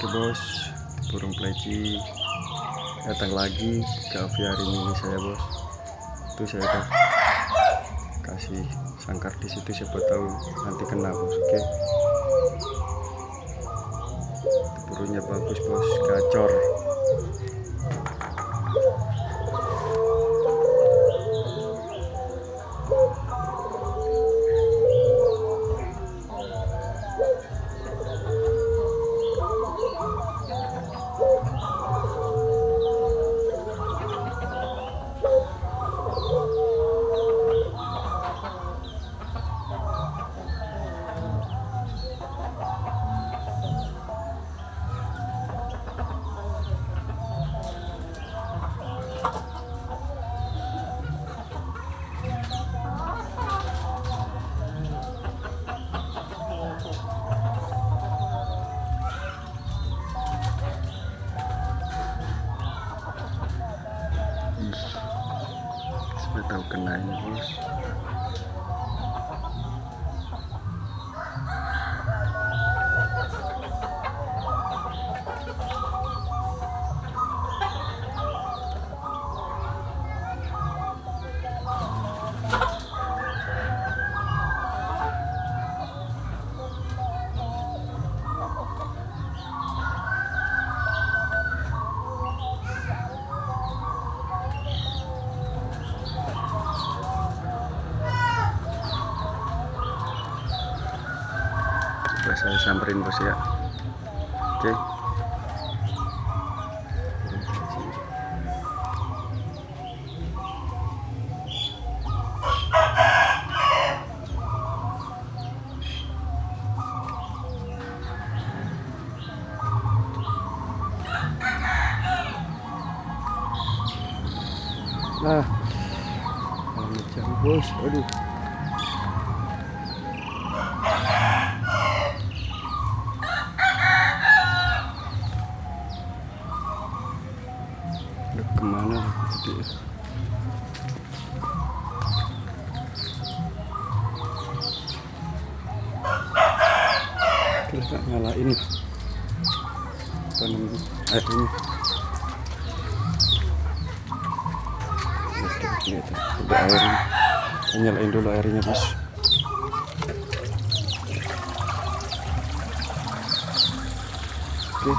Oke bos, burung pleci datang lagi ke aviari mini saya bos. Itu saya udah kasih sangkar di situ, siapa tahu nanti kena bos. Oke, burungnya bagus bos, gacor. Saya tahu kena ini bos. Coba saya samperin bos ya. Oke. Nah, macam bos, aduh. Udah kemana tadi? Kita nyalain apa namanya airnya. Oke, udah airnya. Kita nyalain dulu airnya bos. Oke.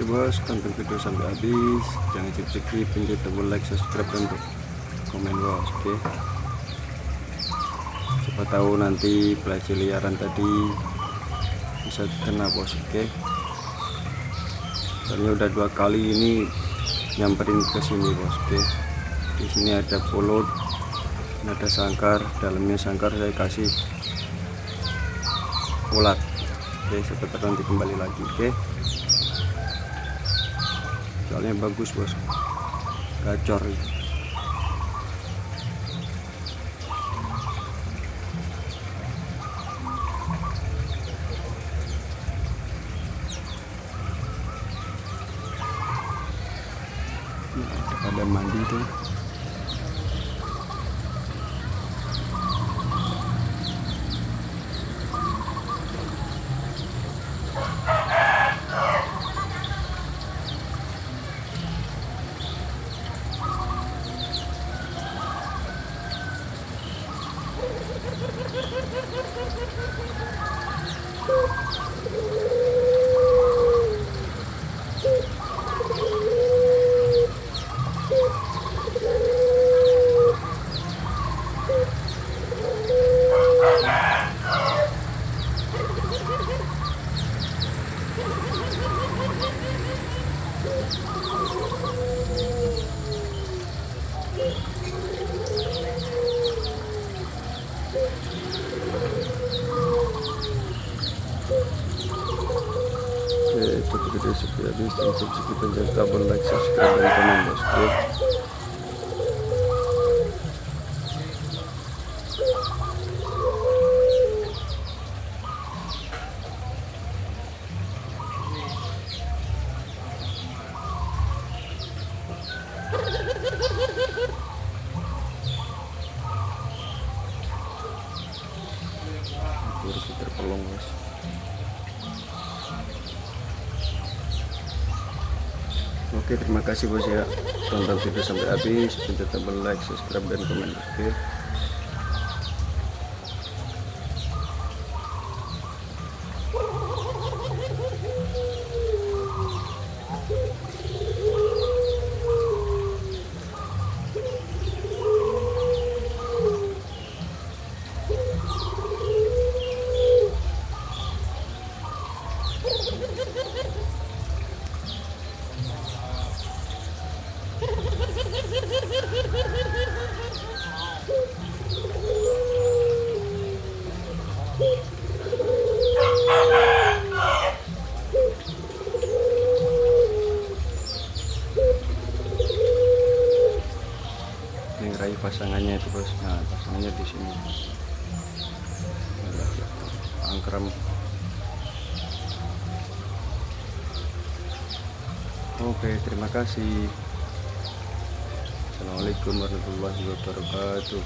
Oke bos, tonton video sampai habis, jangan skip, pencet tombol like, subscribe dan komen bos. Oke, siapa tahu nanti pelajar liaran tadi bisa kena bos. Oke, soalnya udah 2 kali ini nyamperin ke sini bos. Oke, di sini ada pulut, ada sangkar, dalamnya sangkar saya kasih ulat. Oke, siapa tahu nanti kembali lagi. Oke, soalnya bagus bos, gacor. Ada mandi tuh. Oke, itu video sampai habis, dan jangan lupa like, subscribe dan komen bos. Oke, kursi terpelong bos. Oke, terima kasih bos ya, tonton video sampai habis, pencet tombol like, subscribe dan komen. Oke, ini raih pasangannya itu bos. Nah, pasangannya di sini. Angkrem. Oke, terima kasih. Assalamualaikum warahmatullahi wabarakatuh.